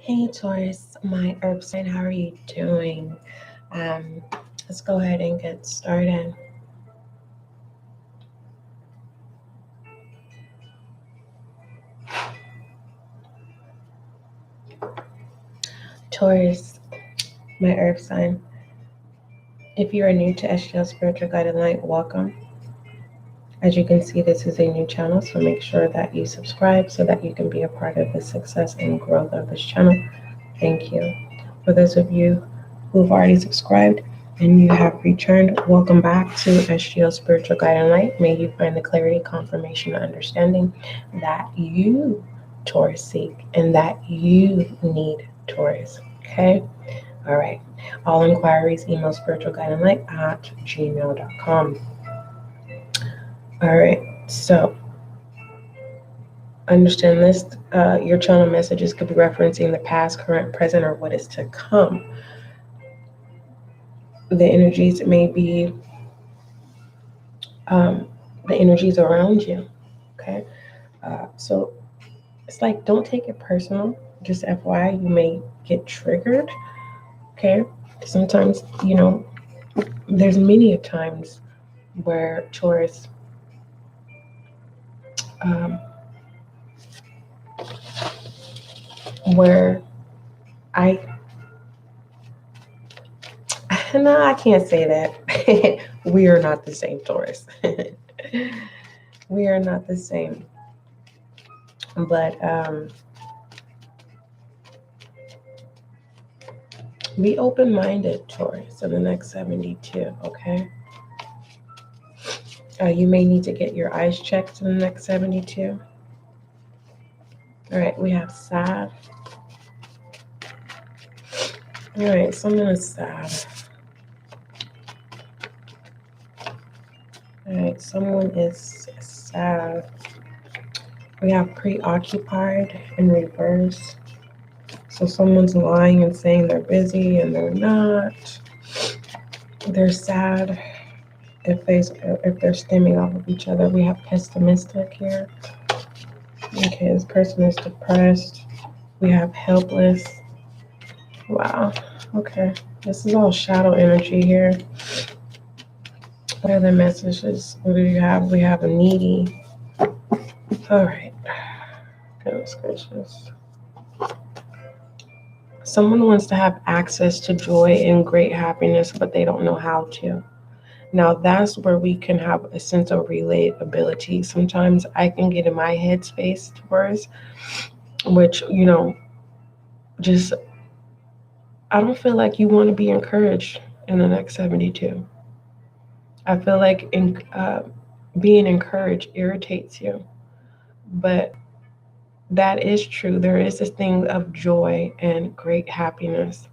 Hey Taurus, my herb sign, how are you doing? Um, let's go ahead and get started. Taurus, my herb sign. If you are new to SGL Spiritual Guided Light, welcome. As you can see, this is a new channel, so make sure that you subscribe so that you can be a part of the success and growth of this channel. Thank you. For those of you who've already subscribed and you have returned, welcome back to SGL Spiritual Guide and Light. May you find the clarity, confirmation, and understanding that you, Taurus, seek and that you need, Taurus. Okay? All right. All inquiries, email spiritualguideandlight@gmail.com. All right. So understand this. Your channel messages could be referencing the past, current, present, or what is to come. The energies may be the energies around you. Okay. So it's like, don't take it personal. Just FYI, you may get triggered. Okay. Sometimes, there's many times where Taurus, where I, no, I can't say that. We are not the same, Taurus. We are not the same. But be open-minded, Taurus, in the next 72, okay? You may need to get your eyes checked in the next 72. All right, we have sad. All right, someone is sad. All right, someone is sad. We have preoccupied in reverse. So someone's lying and saying they're busy and they're not. They're sad if they're stemming off of each other. We have pessimistic here. Okay, this person is depressed. We have helpless. Wow. Okay. This is all shadow energy here. What other messages? What do you have? We have a needy. All right. Goodness gracious. Someone wants to have access to joy and great happiness, but they don't know how to. Now, that's where we can have a sense of relatability. Sometimes I can get in my headspace towards, which, just, I don't feel like you want to be encouraged in the next 72. I feel like being encouraged irritates you. But that is true. There is this thing of joy and great happiness.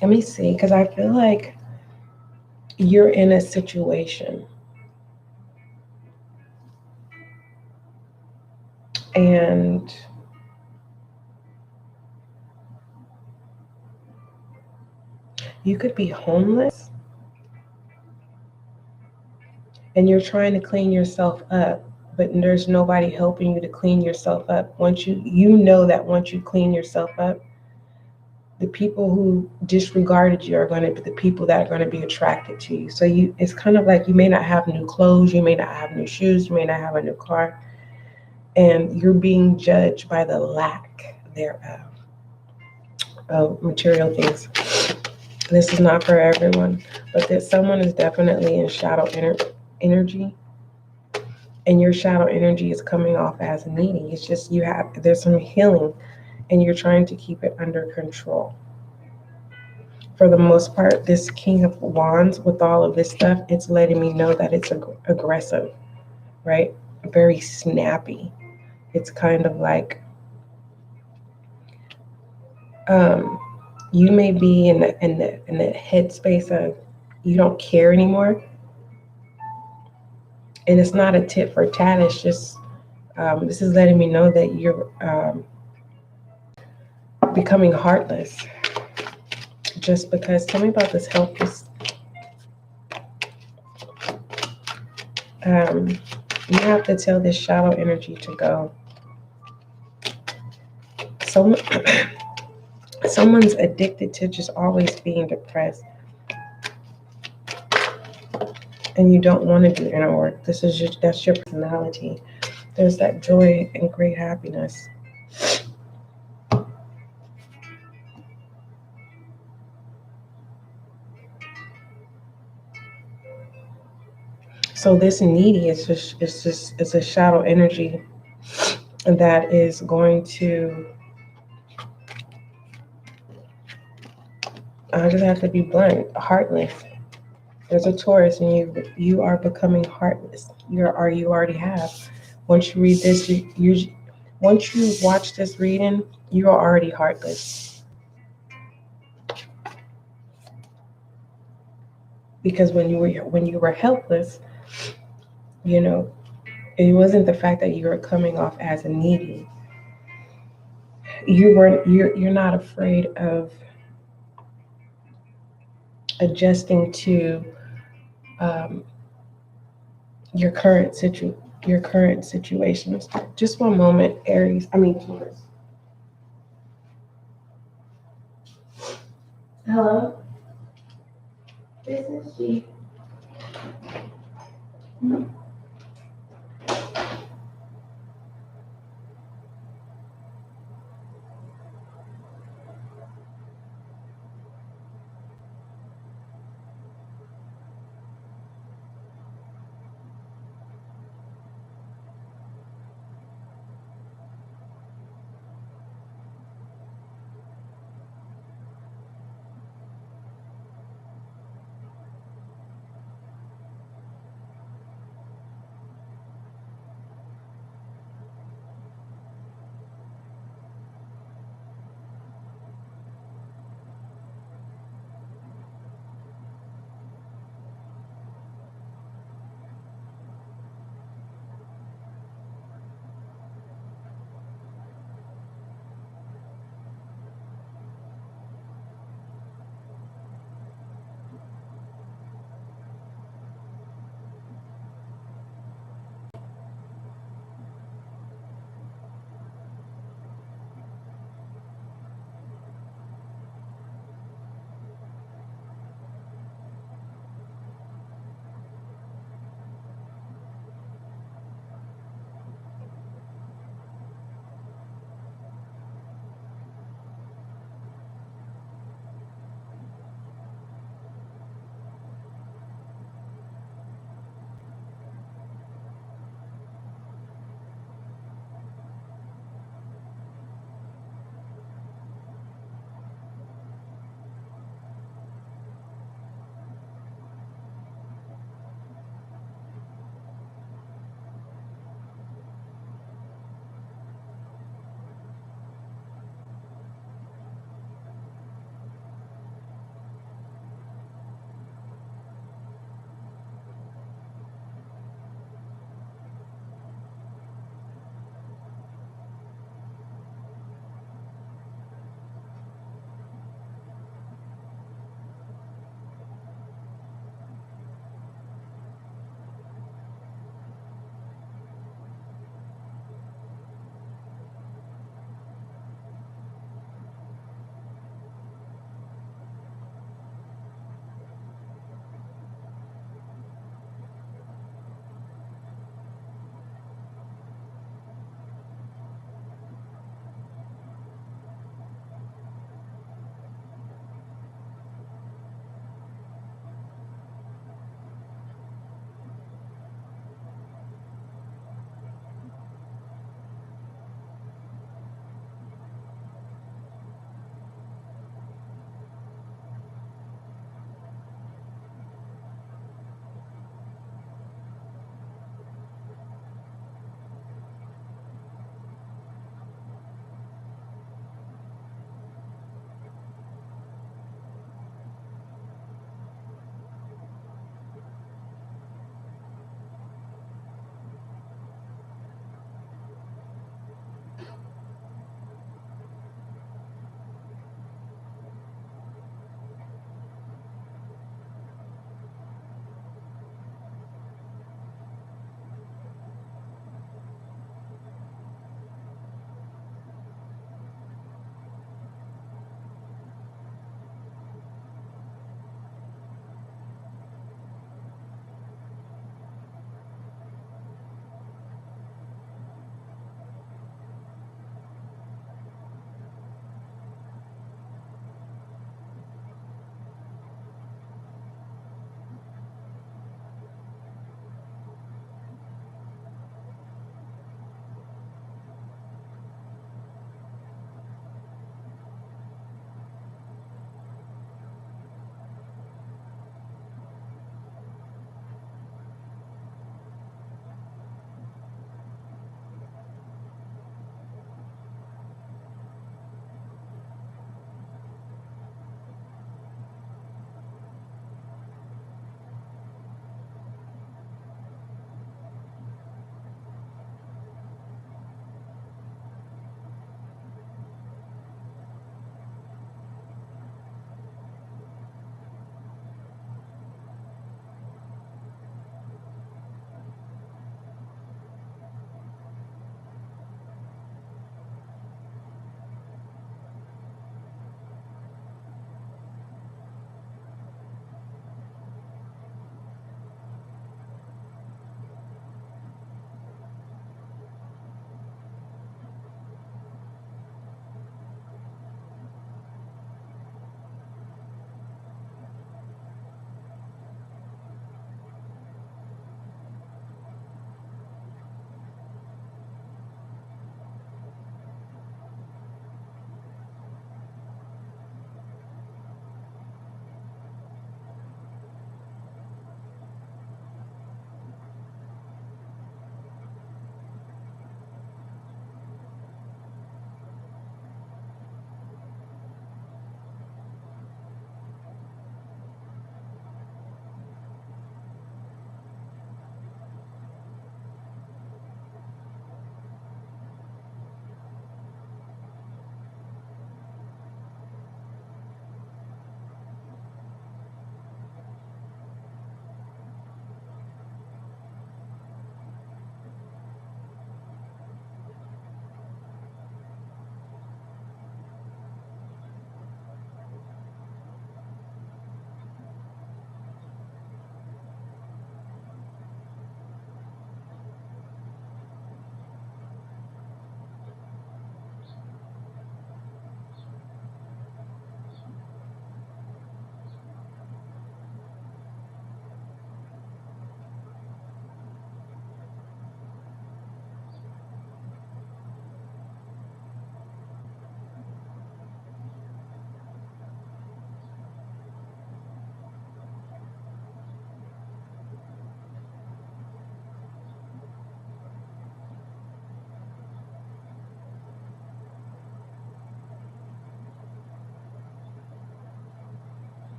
Let me see, because I feel like you're in a situation and you could be homeless and you're trying to clean yourself up, but there's nobody helping you to clean yourself up. Once you know that once you clean yourself up, the people who disregarded you are going to be the people that are going to be attracted to you. So it's kind of like you may not have new clothes, you may not have new shoes, you may not have a new car, and you're being judged by the lack thereof of material things. This is not for everyone, but that someone is definitely in shadow energy, and your shadow energy is coming off as needy. It's just there's some healing, and you're trying to keep it under control. For the most part, this King of Wands with all of this stuff, it's letting me know that it's aggressive, right? Very snappy. It's kind of like you may be in the headspace of you don't care anymore, and it's not a tit for tat. It's just this is letting me know that you're becoming heartless. Just because, tell me about this helpless. You have to tell this shadow energy to go. So someone's addicted to just always being depressed, and you don't want to do inner work. That's your personality. There's that joy and great happiness. So this needy is just it's a shadow energy that is going to, I just have to be blunt, heartless. There's a Taurus, and you are becoming heartless. You already have. Once you read this, once you watch this reading, you are already heartless. Because when you were helpless, you know, it wasn't the fact that you were coming off as a needy. You're not afraid of adjusting to um, your current situations. Just one moment, Aries. I mean Taurus. Hello, this is she.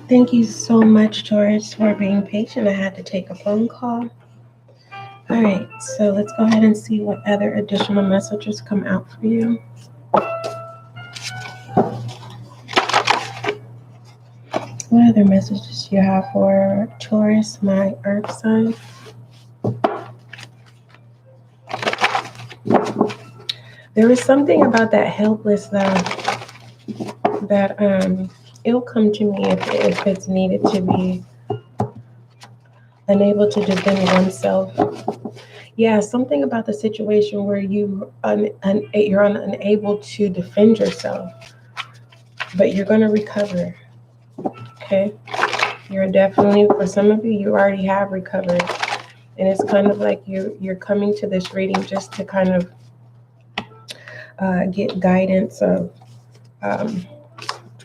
Thank you so much, Taurus, for being patient. I had to take a phone call. All right, so let's go ahead and see what other additional messages come out for you. What other messages do you have for Taurus, my earth sign? There is something about that helpless that it'll come to me if it's needed to be unable to defend oneself. Yeah, something about the situation where you're unable to defend yourself, but you're going to recover. Okay, you're definitely, for some of you, you already have recovered, and it's kind of like you're coming to this reading just to kind of get guidance of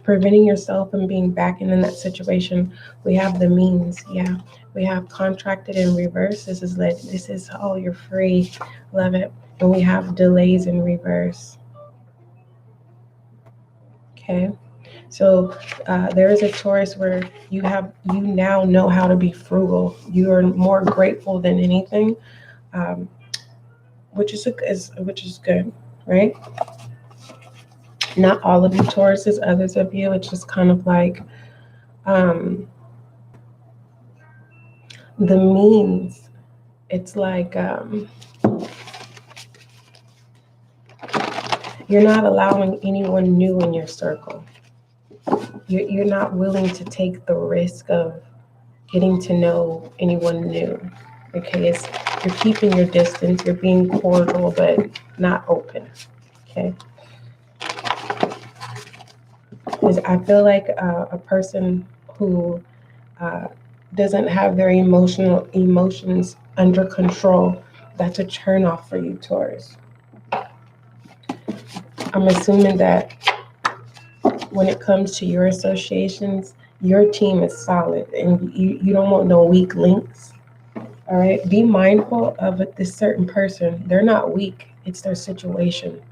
preventing yourself from being back in that situation. We have the means, yeah. We have contracted in reverse. This is oh, you're free, love it. And we have delays in reverse. Okay, so there is a Taurus where you now know how to be frugal. You are more grateful than anything, which is good, right? Not all of you Tauruses, others of you, it's just kind of like the means. It's like you're not allowing anyone new in your circle. You're not willing to take the risk of getting to know anyone new. Okay, you're keeping your distance. You're being cordial, but not open. Okay. Because I feel like a person who doesn't have their emotions under control, that's a turn off for you, Taurus. I'm assuming that when it comes to your associations, your team is solid and you don't want no weak links. All right. Be mindful of this certain person. They're not weak, it's their situation.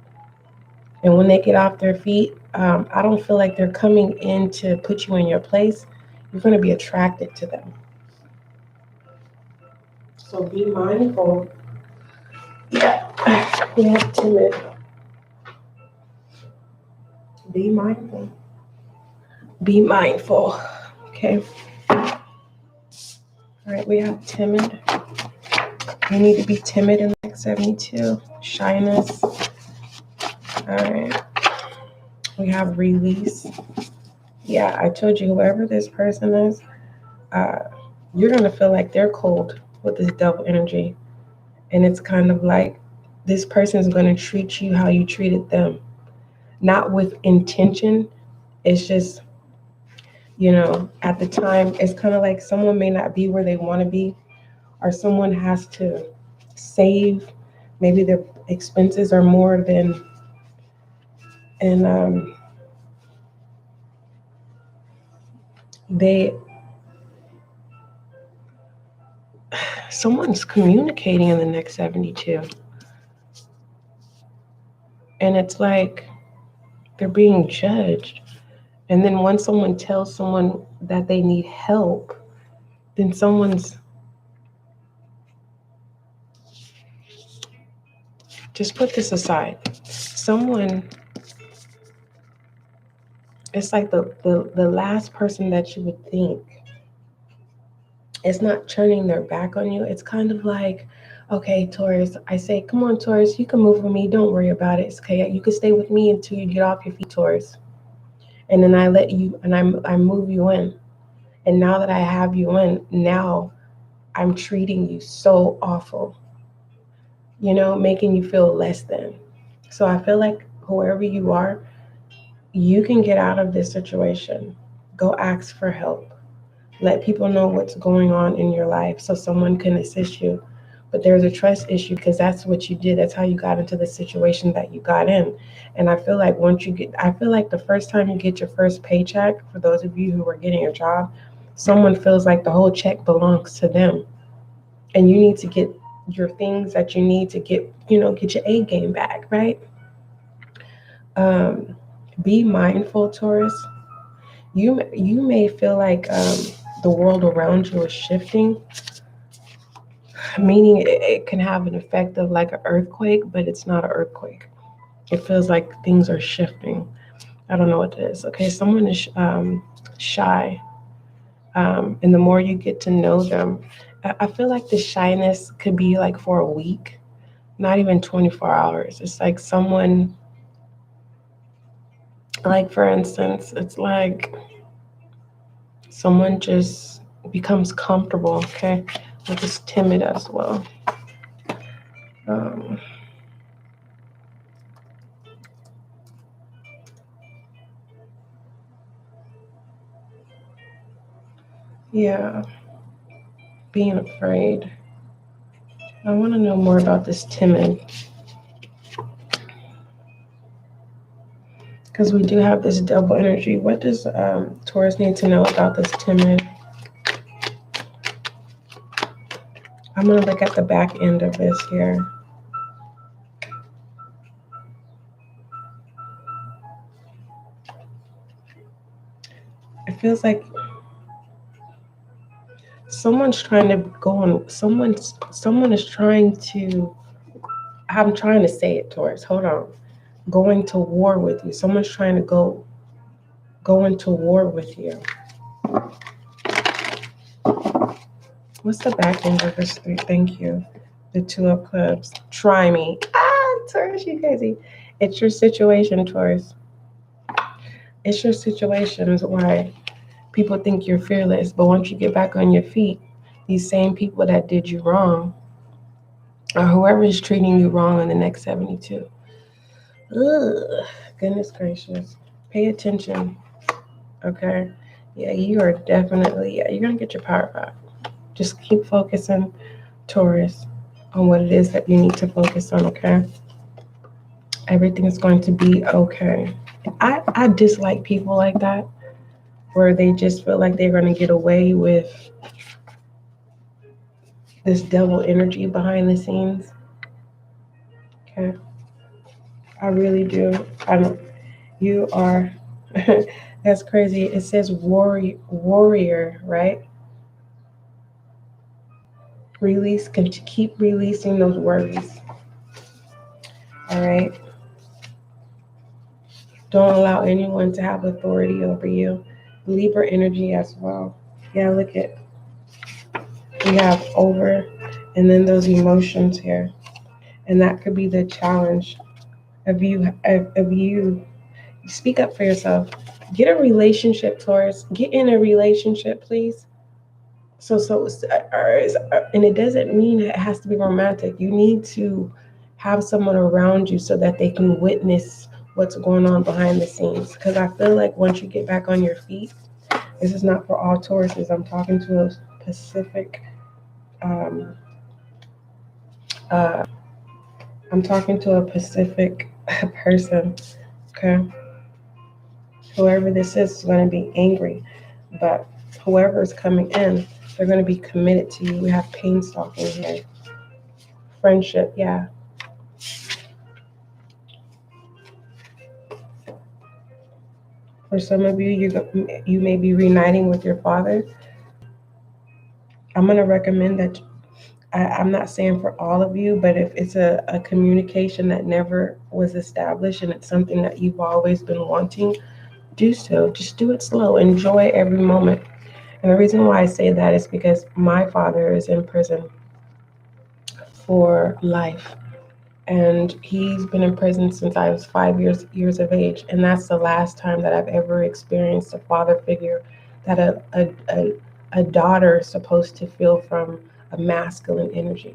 And when they get off their feet, I don't feel like they're coming in to put you in your place. You're going to be attracted to them. So be mindful. Yeah. We have timid. Be mindful. Be mindful. Okay. All right. We have timid. You need to be timid in the next 72. Shyness. All right. We have release. Yeah, I told you, whoever this person is, you're going to feel like they're cold with this devil energy. And it's kind of like this person is going to treat you how you treated them. Not with intention. It's just, at the time, it's kind of like someone may not be where they want to be, or someone has to save. Maybe their expenses are more than, and someone's communicating in the next 72. And it's like they're being judged. And then when someone tells someone that they need help, then just put this aside. It's like the last person that you would think. It's not turning their back on you. It's kind of like, okay, Taurus, I say, come on, Taurus, you can move with me. Don't worry about it. It's okay. You can stay with me until you get off your feet, Taurus. And then I let you, and I move you in. And now that I have you in, now I'm treating you so awful, making you feel less than. So I feel like whoever you are, you can get out of this situation. Go ask for help. Let people know what's going on in your life so someone can assist you. But there's a trust issue because that's what you did. That's how you got into the situation that you got in. And I feel like the first time you get your first paycheck, for those of you who are getting a job, someone feels like the whole check belongs to them, and you need to get your things that you need to get, get your A game back, right? Be mindful, Taurus. You may feel like the world around you is shifting, meaning it can have an effect of like an earthquake, but it's not an earthquake. It feels like things are shifting. I don't know what it is. Okay, someone is shy, and the more you get to know them, I feel like the shyness could be like for a week, not even 24 hours. It's like someone, like for instance, it's like someone just becomes comfortable, okay? They're just timid as well. Um, yeah, being afraid. I want to know more about this timid, because we do have this double energy. What does Taurus need to know about this timid? I'm going to look at the back end of this here. It feels like someone's trying to go on, someone is trying to, I'm trying to say it, Taurus. Hold on. Going to war with you. Someone's trying to go into war with you. What's the back end of this three? Thank you. The Two of Clubs. Try me. Taurus, you crazy. It's your situation, Taurus. It's your situation is why people think you're fearless. But once you get back on your feet, these same people that did you wrong, or whoever is treating you wrong in the next 72. Ugh, goodness gracious. Pay attention, okay? Yeah, you are definitely, you're going to get your power back. Just keep focusing, Taurus, on what it is that you need to focus on, okay? Everything is going to be okay. I dislike people like that, where they just feel like they're going to get away with this devil energy behind the scenes. Okay, I really do. I don't. You are. That's crazy. It says warrior, right? Release. Can keep releasing those worries. All right. Don't allow anyone to have authority over you. Libra energy as well. Yeah, look at, we have over, and then those emotions here, and that could be the challenge of you. Speak up for yourself. Get a relationship, Taurus. Get in a relationship, please. And it doesn't mean it has to be romantic. You need to have someone around you so that they can witness what's going on behind the scenes. Because I feel like once you get back on your feet, this is not for all Tauruses. I'm talking to a specific. Um, uh, I'm talking to a Pacific person. Okay, whoever this is going to be angry, but whoever is coming in, they're going to be committed to you. We have pain stalking here. Friendship, yeah. For some of you, you may be reuniting with your father. I'm going to recommend that. I'm not saying for all of you, but if it's a communication that never was established and it's something that you've always been wanting, do so. Just do it slow. Enjoy every moment. And the reason why I say that is because my father is in prison for life. And he's been in prison since I was 5 years of age. And that's the last time that I've ever experienced a father figure that a daughter is supposed to feel from a masculine energy.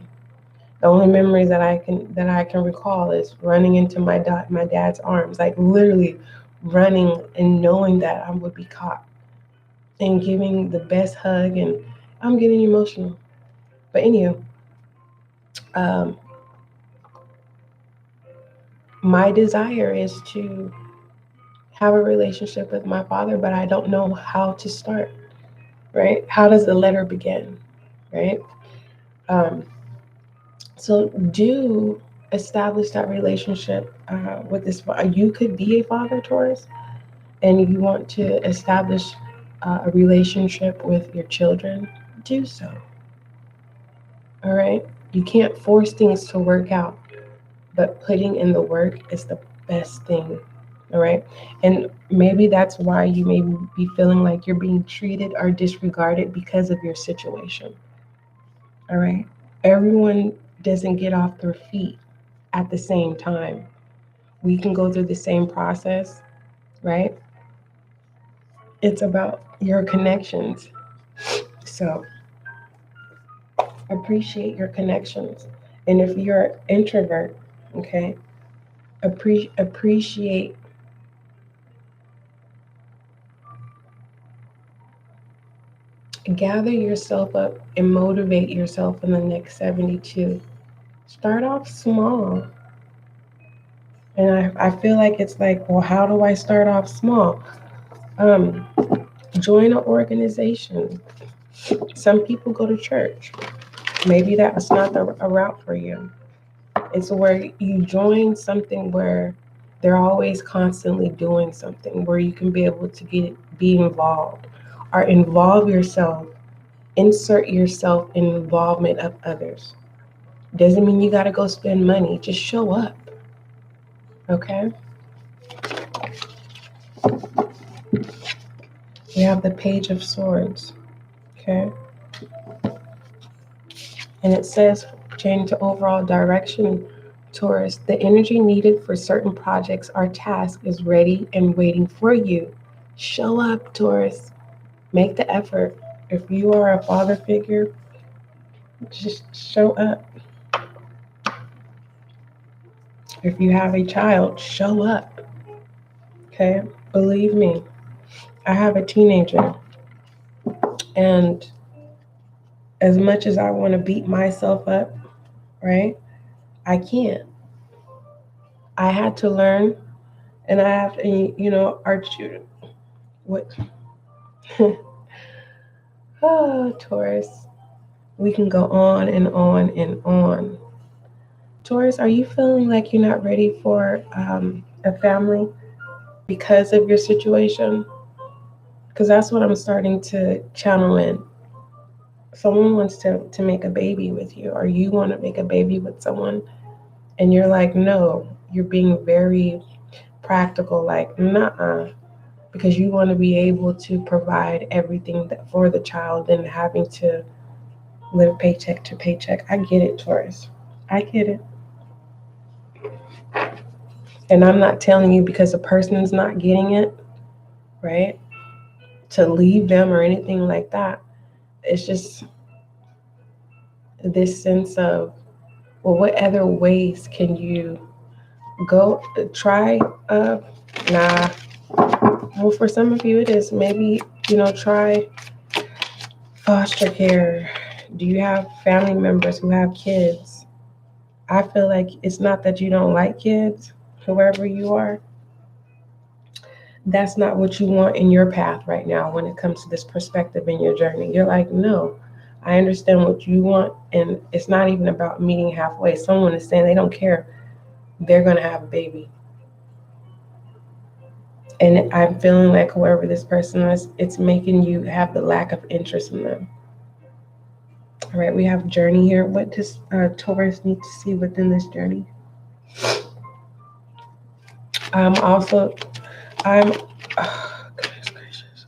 The only memories that I can recall is running into my dad's arms, like literally running and knowing that I would be caught and giving the best hug. And I'm getting emotional. But anyway, um, my desire is to have a relationship with my father, but I don't know how to start. right? How does the letter begin, right? Um, so do establish that relationship with this. You could be a father, Taurus, and you want to establish a relationship with your children. Do so. All right. You can't force things to work out, but putting in the work is the best thing. All right. And maybe that's why you may be feeling like you're being treated or disregarded because of your situation. All right. Everyone doesn't get off their feet at the same time. We can go through the same process, right? It's about your connections. So appreciate your connections. And if you're an introvert, okay, appreciate, gather yourself up and motivate yourself in the next 72. Start off small. And I feel like it's like, well, how do I start off small? Um, Join an organization. Some people go to church. Maybe that's not a route for you. It's where you join something where they're always constantly doing something where you can be able to be involved or involve yourself, insert yourself in involvement of others. Doesn't mean you got to go spend money, just show up. Okay? We have the Page of Swords. Okay? And it says, change to overall direction, Taurus, the energy needed for certain projects or tasks is ready and waiting for you. Show up, Taurus. Make the effort. If you are a father figure, just show up. If you have a child, show up. Okay? Believe me, I have a teenager, and as much as I want to beat myself up, right? I can't. I had to learn, and I have to, our children. What? Oh, Taurus. We can go on and on and on. Taurus, are you feeling like you're not ready for a family because of your situation? Because that's what I'm starting to channel in. Someone wants to make a baby with you, or you want to make a baby with someone, and you're like, no, you're being very practical, like, nah, because you want to be able to provide everything for the child and having to live paycheck to paycheck. I get it, Taurus. I get it. And I'm not telling you because a person's not getting it, right? To leave them or anything like that. It's just this sense of, well, what other ways can you go try? Nah. Well, for some of you, it is maybe, try foster care. Do you have family members who have kids? I feel like it's not that you don't like kids, whoever you are. That's not what you want in your path right now when it comes to this perspective in your journey. You're like, no, I understand what you want, and it's not even about meeting halfway. Someone is saying they don't care, they're going to have a baby. And I'm feeling like whoever this person is, it's making you have the lack of interest in them. All right, we have journey here. What does Taurus need to see within this journey? I'm also, I'm, oh, goodness gracious.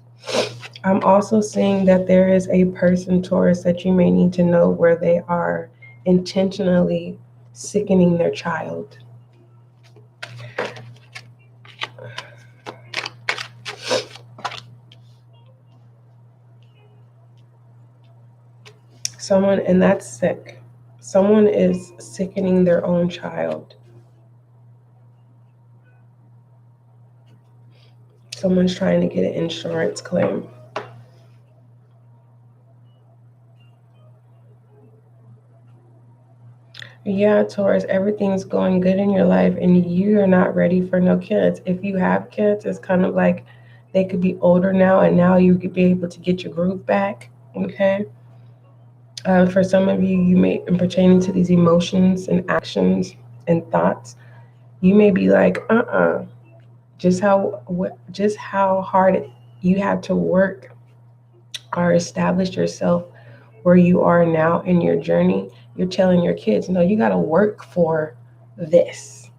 I'm also seeing that there is a person, Taurus, that you may need to know where they are intentionally sickening their child. Someone, and that's sick. Someone is sickening their own child. Someone's trying to get an insurance claim. Yeah, Taurus, everything's going good in your life and you are not ready for no kids. If you have kids, it's kind of like They could be older now, and now you could be able to get your groove back. Okay. For some of you, you may, in pertaining to these emotions and actions and thoughts, you may be like, just how hard you have to work or establish yourself where you are now in your journey. You're telling your kids, no, you got to work for this.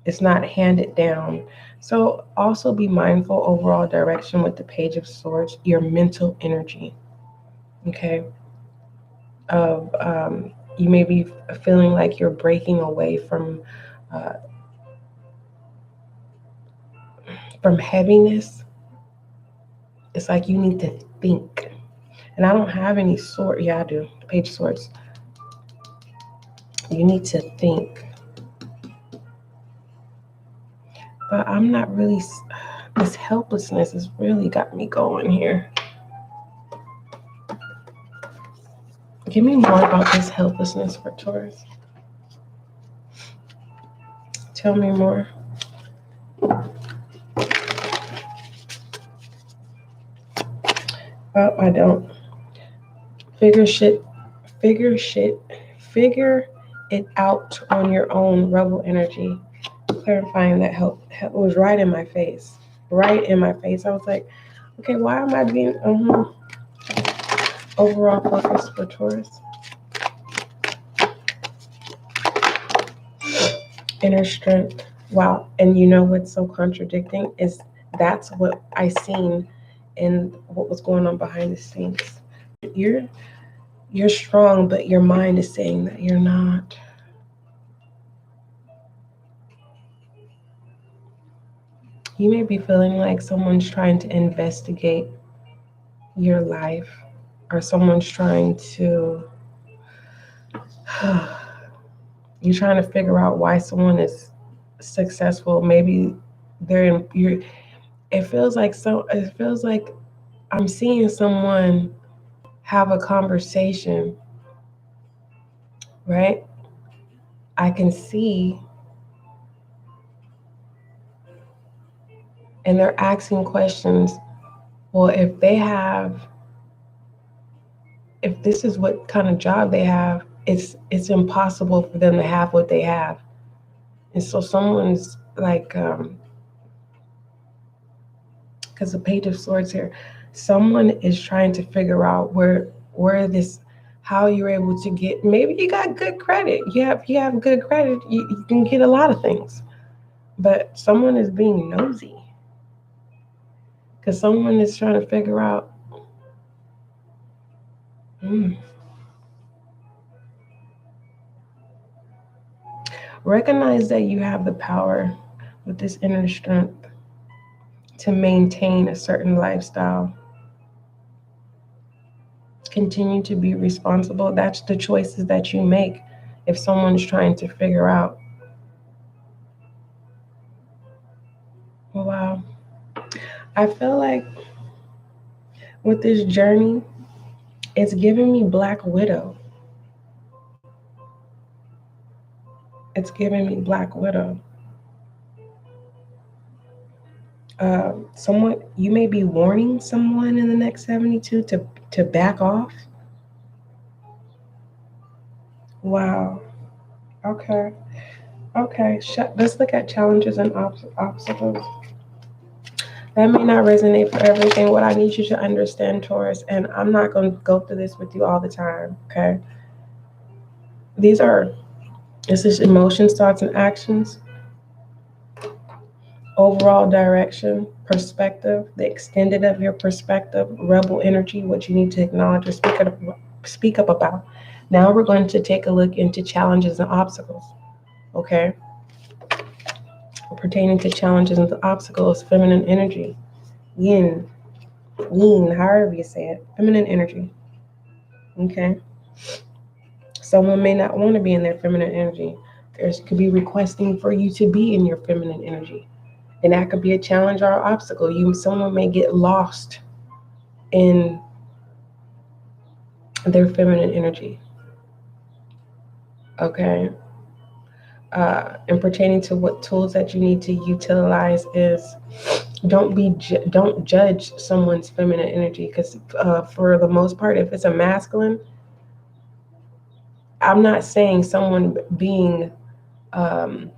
It's not handed down. So also be mindful overall direction with the Page of Swords, your mental energy. Okay. Of you may be feeling like you're breaking away uh, from heaviness. It's like you need to think. And I don't have any sword. Yeah, I do. The Page of Swords. You need to think. But I'm not really. This helplessness has really got me going here. Give me more about this helplessness for Taurus. Tell me more. Oh, I don't. Figure it out on your own. Rebel energy. Clarifying that help was right in my face. Right in my face. I was like, okay, why am I being overall focus for Taurus? Inner strength. Wow. And you know what's so contradicting is that's what I seen in what was going on behind the scenes. You're strong, but your mind is saying that you're not. You may be feeling like someone's trying to investigate your life, or someone's trying to you're trying to figure out why someone is successful. Maybe it feels like I'm seeing someone have a conversation, right? I can see, and they're asking questions. Well, if this is what kind of job they have, it's impossible for them to have what they have. And so someone's like, because the Page of Swords here, someone is trying to figure out how you're able to get. Maybe you got good credit. You have good credit. You can get a lot of things, but someone is being nosy because someone is trying to figure out. Recognize that you have the power with this inner strength to maintain a certain lifestyle. Continue to be responsible. That's the choices that you make if someone's trying to figure out. Wow. I feel like with this journey, it's giving me Black Widow. It's giving me Black Widow. You may be warning someone in the next 72 to back off. Wow. Okay. Let's look at challenges and obstacles. That may not resonate for everything. What I need you to understand, Taurus, and I'm not going to go through this with you all the time, okay? This is emotions, thoughts, and actions. Overall direction, perspective, the extended of your perspective, rebel energy, what you need to acknowledge or speak up about. Now we're going to take a look into challenges and obstacles, okay? Pertaining to challenges and obstacles, feminine energy, yin, however you say it, feminine energy, okay? Someone may not want to be in their feminine energy. There could be requesting for you to be in your feminine energy. And that could be a challenge or an obstacle. Someone may get lost in their feminine energy. Okay. and pertaining to what tools that you need to utilize is don't judge someone's feminine energy, because for the most part, if it's a masculine, I'm not saying someone being um,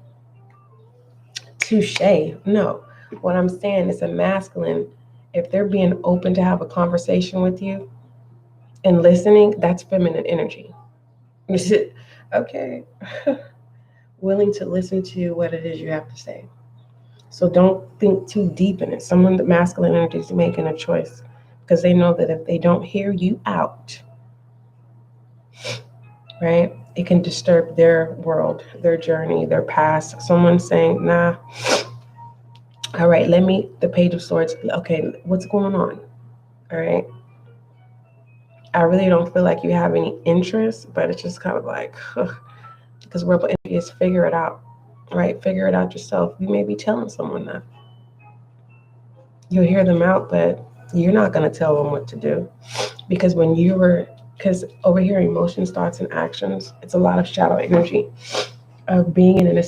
touche. No, what I'm saying is a masculine. If they're being open to have a conversation with you and listening, that's feminine energy. Okay, willing to listen to what it is you have to say. So don't think too deep in it. Someone with masculine energy is making a choice because they know that if they don't hear you out, right, it can disturb their world, their journey, their past. Someone saying, nah, all right, the Page of Swords, okay, what's going on? All right. I really don't feel like you have any interest, but it's just kind of like, because rebel energy is figure it out, right? Figure it out yourself. You may be telling someone that. You'll hear them out, but you're not going to tell them what to do. Because because over here, emotions, thoughts, and actions, it's a lot of shadow energy of being in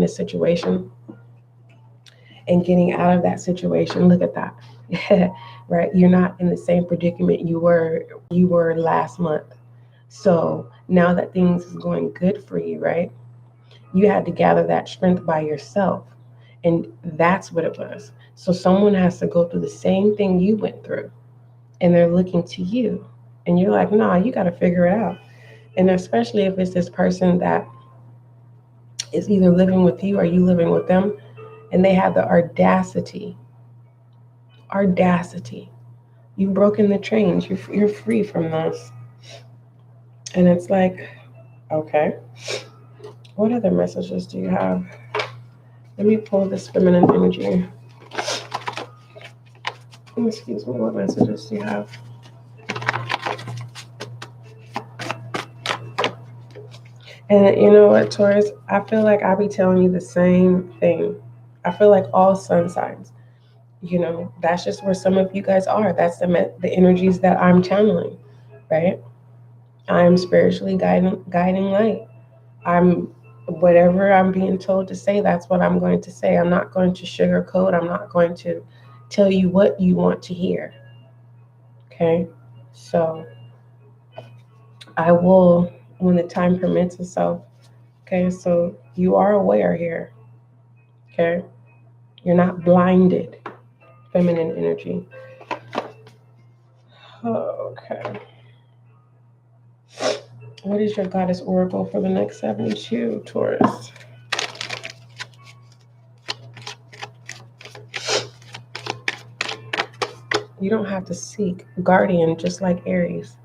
a situation and getting out of that situation. Look at that. Right? You're not in the same predicament you were last month. So now that things is going good for you, right? You had to gather that strength by yourself. And that's what it was. So someone has to go through the same thing you went through. And they're looking to you. And you're like, nah, you got to figure it out. And especially if it's this person that is either living with you or you living with them, and they have the audacity. You've broken the chains. You're free from this. And it's like, okay, what other messages do you have? Let me pull this feminine energy. Excuse me, what messages do you have? And you know what, Taurus? I feel like I be telling you the same thing. I feel like all sun signs, that's just where some of you guys are. That's the energies that I'm channeling, right? I'm spiritually guiding light. I'm whatever I'm being told to say, that's what I'm going to say. I'm not going to sugarcoat. I'm not going to tell you what you want to hear. Okay? So I will, when the time permits itself. Okay? So you are aware here. Okay? You're not blinded. Feminine energy. Okay. What is your goddess oracle for the next 72, Taurus? You don't have to seek guardian, just like Aries.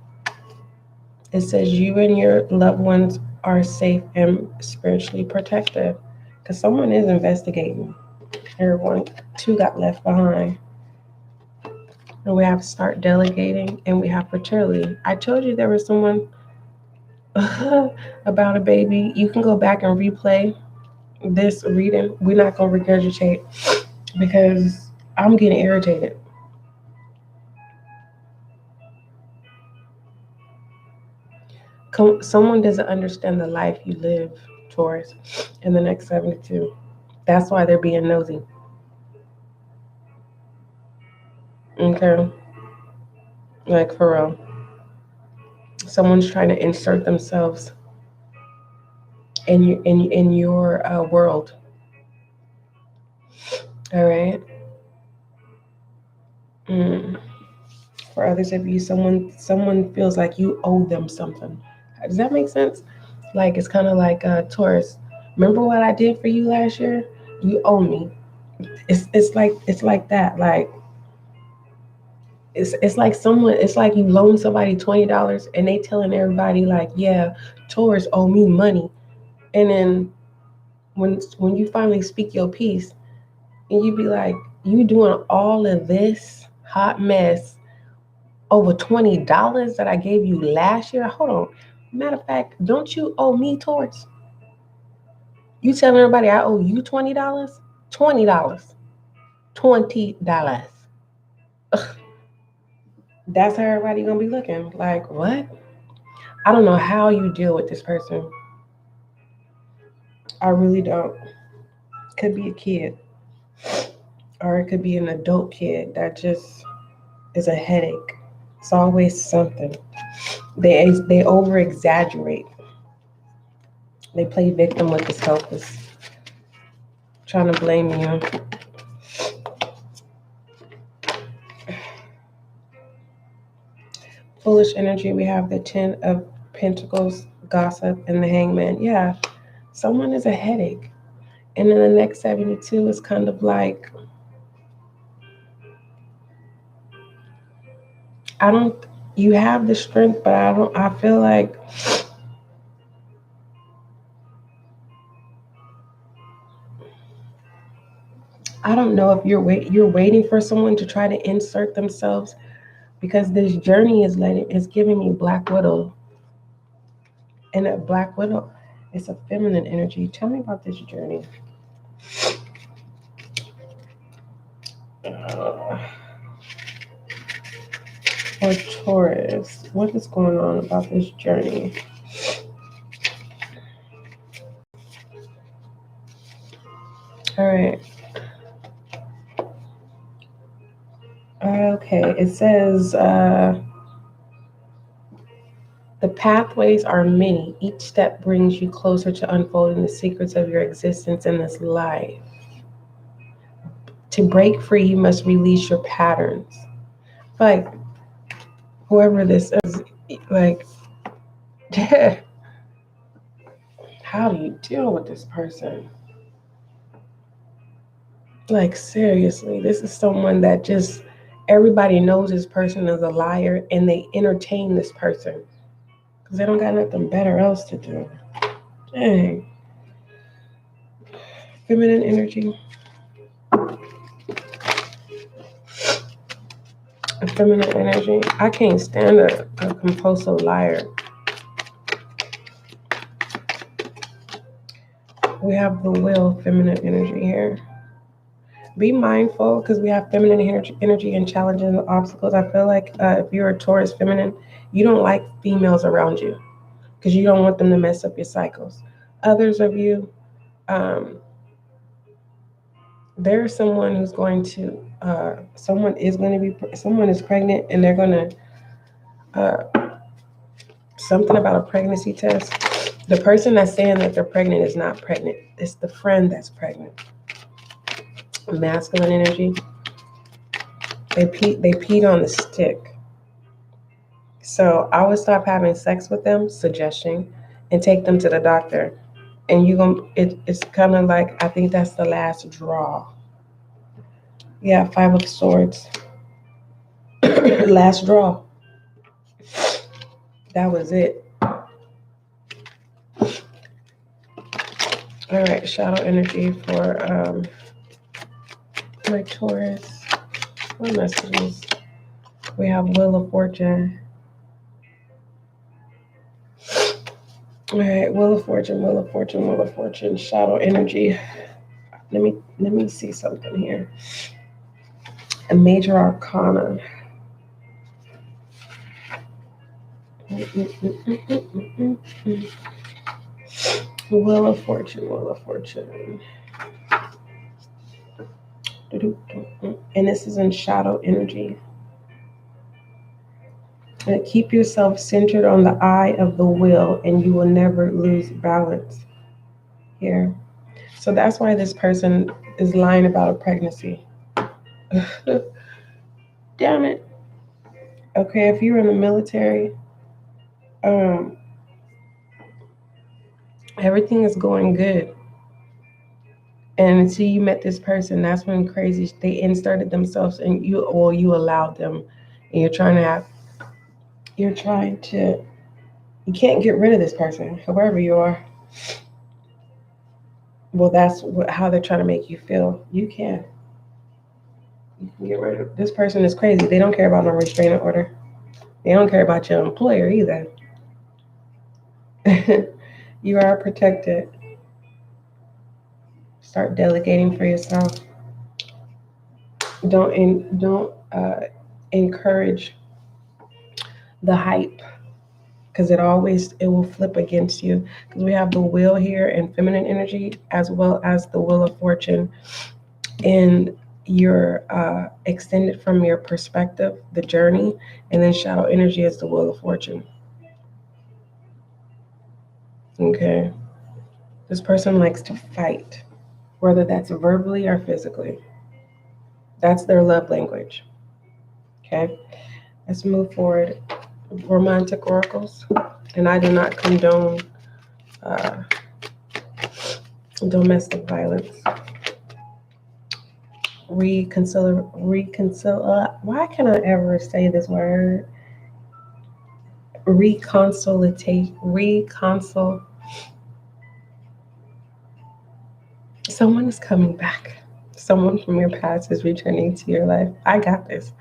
It says you and your loved ones are safe and spiritually protected, because someone is investigating. Everyone, two got left behind. And we have to start delegating, and we have fertility. I told you there was someone about a baby. You can go back and replay this reading. We're not going to regurgitate because I'm getting irritated. Someone doesn't understand the life you live, Taurus, in the next 72. That's why they're being nosy. Okay? Like, for real. Someone's trying to insert themselves in your world. All right? For others of you, someone feels like you owe them something. Does that make sense? Like, it's kind of like Taurus. Remember what I did for you last year? You owe me. It's like that. Like, it's like you loan somebody $20 and they telling everybody like, yeah, Taurus owe me money. And then when you finally speak your piece and you be like, you doing all of this hot mess over $20 that I gave you last year? Hold on. Matter of fact, don't you owe me, Taurus? You telling everybody I owe you $20? $20. $20. Ugh. That's how everybody gonna be looking. Like, what? I don't know how you deal with this person. I really don't. Could be a kid, or it could be an adult kid that just is a headache. It's always something. They over exaggerate. They play victim with the selfish, trying to blame you. Foolish energy. We have the Ten of Pentacles, gossip, and the Hangman. Yeah, someone is a headache. And then the next 72 is kind of like, I don't, you have the strength, but I feel like I don't know if you're waiting for someone to try to insert themselves, because this journey is giving me Black Widow, and a Black Widow is a feminine energy. Tell me about this journey. For Taurus, what is going on about this journey? All right. Okay, it says the pathways are many. Each step brings you closer to unfolding the secrets of your existence in this life. To break free, you must release your patterns. Like, whoever this is, like, how do you deal with this person? Like, seriously, this is someone that just, everybody knows this person is a liar, and they entertain this person because they don't got nothing better else to do. Dang. Feminine energy. Feminine energy. I can't stand a compulsive liar. We have the Will, feminine energy here. Be mindful, because we have feminine energy and challenges and obstacles. I feel like if you're a Taurus feminine, you don't like females around you because you don't want them to mess up your cycles. Others of you, there's someone who's going to, someone is pregnant, and they're going to, something about a pregnancy test. The person that's saying that they're pregnant is not pregnant. It's the friend that's pregnant. Masculine energy. They peed on the stick. So I would stop having sex with them, suggestion, and take them to the doctor. And it's kind of like, I think that's the last draw. Yeah, Five of Swords. Last draw. That was it. All right, shadow energy for my Taurus. What messages? We have Wheel of Fortune. All right, Wheel of Fortune, Wheel of Fortune, Wheel of Fortune, shadow energy. Let me see something here. A major arcana. Wheel of Fortune, Wheel of Fortune. And this is in shadow energy. And keep yourself centered on the eye of the wheel, and you will never lose balance here. So that's why this person is lying about a pregnancy. Damn it. Okay, if you're in the military, everything is going good. And until you met this person, that's when they inserted themselves and you allowed them. And you can't get rid of this person, whoever you are. Well, that's how they're trying to make you feel. You can get rid of this person. Is crazy. They don't care about no restraining order. They don't care about your employer either. You are protected. Start delegating for yourself. Don't encourage the hype, because it will flip against you, because we have the wheel here in feminine energy as well as the wheel of fortune in your extended from your perspective, the journey, and then shadow energy is the wheel of fortune. Okay, this person likes to fight, whether that's verbally or physically. That's their love language. Okay, let's move forward. Romantic oracles, and I do not condone uh, domestic violence. Why can I ever say this word? Reconcil. Someone is coming back. Someone from your past is returning to your life. I got this.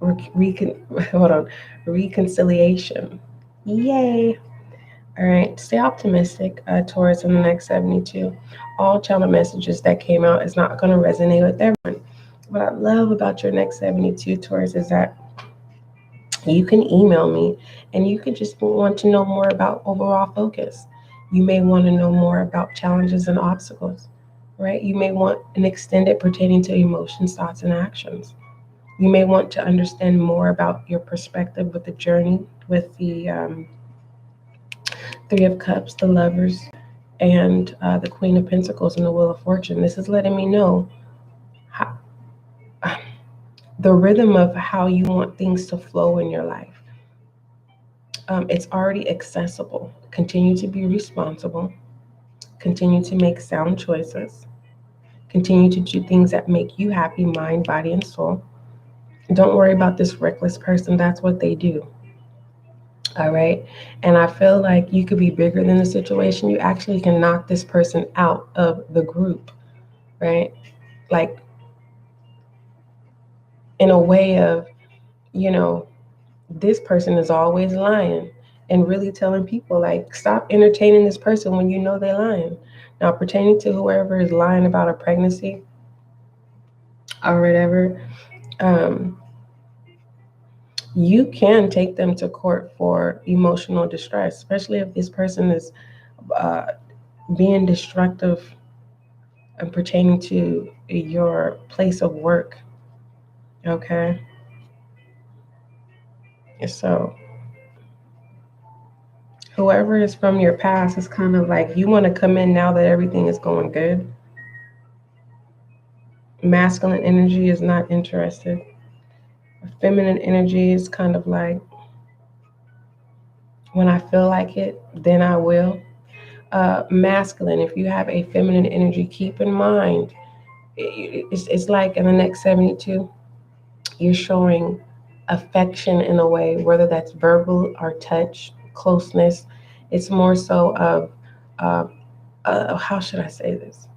Hold on. Reconciliation. Yay. All right. Stay optimistic, Taurus, in the next 72. All channel messages that came out is not going to resonate with everyone. What I love about your next 72, Taurus, is that you can email me and you could just want to know more about overall focus. You may want to know more about challenges and obstacles, right? You may want an extended pertaining to emotions, thoughts, and actions. You may want to understand more about your perspective with the journey, with the Three of Cups, the Lovers, and the Queen of Pentacles and the Wheel of Fortune. This is letting me know how, the rhythm of how you want things to flow in your life. It's already accessible. Continue to be responsible. Continue to make sound choices. Continue to do things that make you happy, mind, body, and soul. Don't worry about this reckless person. That's what they do. All right. And I feel like you could be bigger than the situation. You actually can knock this person out of the group, right? Like in a way of, you know, this person is always lying, and really telling people, like, stop entertaining this person when you know they're lying. Now, pertaining to whoever is lying about a pregnancy or whatever, you can take them to court for emotional distress, especially if this person is uh, being destructive and pertaining to your place of work. Okay, so whoever is from your past is kind of like, you want to come in now that everything is going good. Masculine energy is not interested. Feminine energy is kind of like, when I feel like it, then I will. Masculine, if you have a feminine energy, keep in mind, it's like in the next 72, you're showing affection in a way, whether that's verbal or touch, closeness. It's more so of, how should I say this?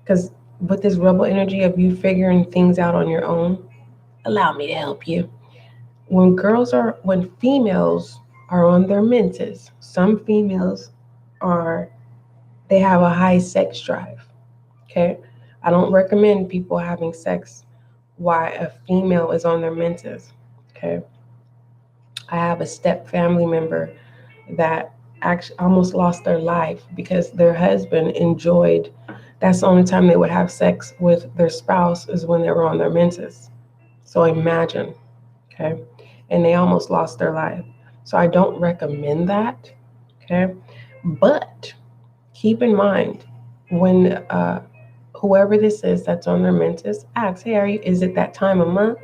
Because with this rebel energy of you figuring things out on your own, allow me to help you. When females are on their menses, some females they have a high sex drive. Okay. I don't recommend people having sex while a female is on their menses. Okay. I have a step family member that actually almost lost their life because their husband enjoyed, that's the only time they would have sex with their spouse is when they were on their menses. So imagine, okay? And they almost lost their life. So I don't recommend that, okay? But keep in mind, when whoever this is that's on their menses, ask, hey, is it that time of month?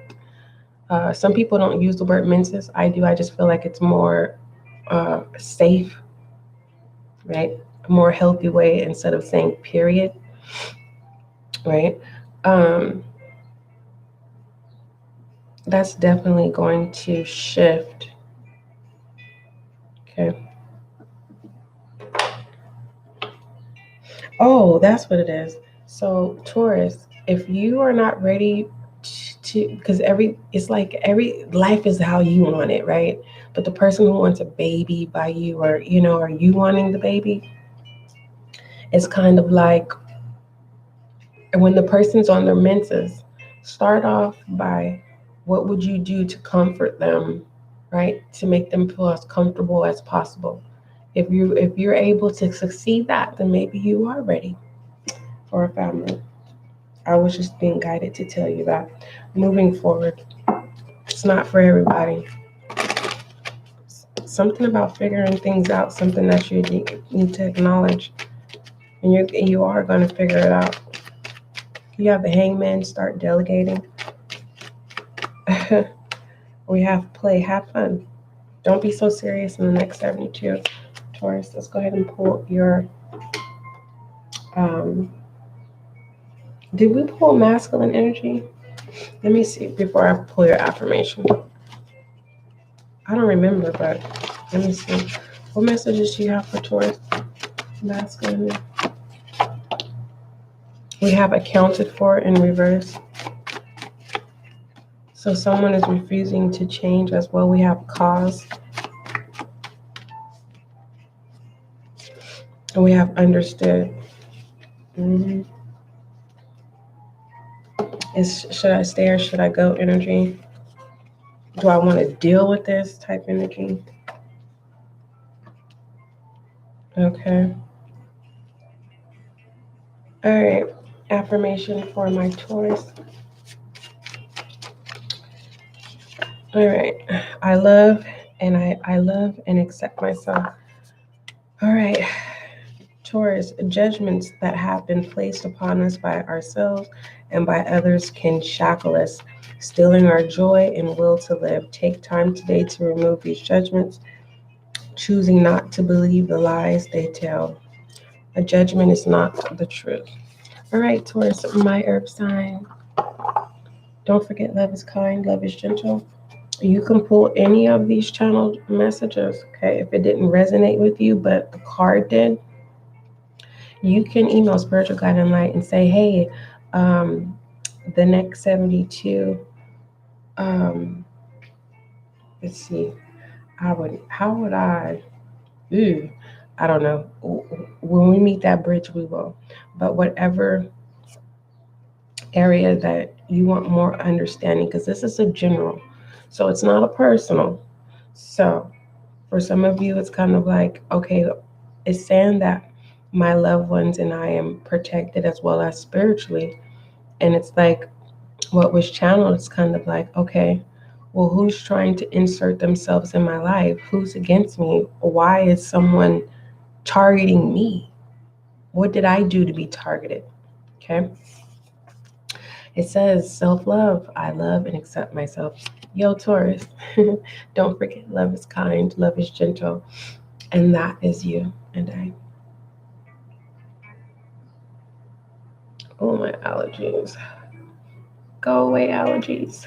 Some people don't use the word menses. I do. I just feel like it's more safe, right? A more healthy way instead of saying period, right? That's definitely going to shift. Okay. Oh, that's what it is. So Taurus, if you are not ready because every life is how you want it, right? But the person who wants a baby by you, or are you wanting the baby? It's kind of like when the person's on their menses, start off by, what would you do to comfort them right? To make them feel as comfortable as possible. If you're able to succeed that, then maybe you are ready for a family. I was just being guided to tell you that. Moving forward, it's not for everybody. Something about figuring things out, something that you need to acknowledge, and you are going to figure it out. You have the hangman, start delegating. We have play, have fun. Don't be so serious in the next 72. Taurus, let's go ahead and pull your, um, did we pull masculine energy? Let me see before I pull your affirmation. I don't remember, but let me see. What messages do you have for Taurus? Masculine. We have accounted for in reverse. So someone is refusing to change as well. We have cause. And we have understood. Mm-hmm. Should I stay or should I go energy? Do I want to deal with this type energy? Okay. All right. Affirmation for my Taurus. All right. I love I love and accept myself. All right. Taurus, judgments that have been placed upon us by ourselves and by others can shackle us, stealing our joy and will to live. Take time today to remove these judgments, choosing not to believe the lies they tell. A judgment is not the truth. All right, Taurus, my herb sign. Don't forget, love is kind, love is gentle. You can pull any of these channeled messages, okay? If it didn't resonate with you, but the card did, you can email Spiritual Guide and Light and say, hey, the next 72, let's see, how would I, I don't know. When we meet that bridge, we will. But whatever area that you want more understanding, because this is a general, so it's not a personal. So for some of you, it's kind of like, okay, it's saying that my loved ones and I am protected as well as spiritually. And it's like what was channeled, it's kind of like, okay, well, who's trying to insert themselves in my life? Who's against me? Why is someone targeting me? What did I do to be targeted? Okay. It says self-love. I love and accept myself. Yo, Taurus, don't forget love is kind, love is gentle, and that is you and I. Oh, my allergies. Go away, allergies.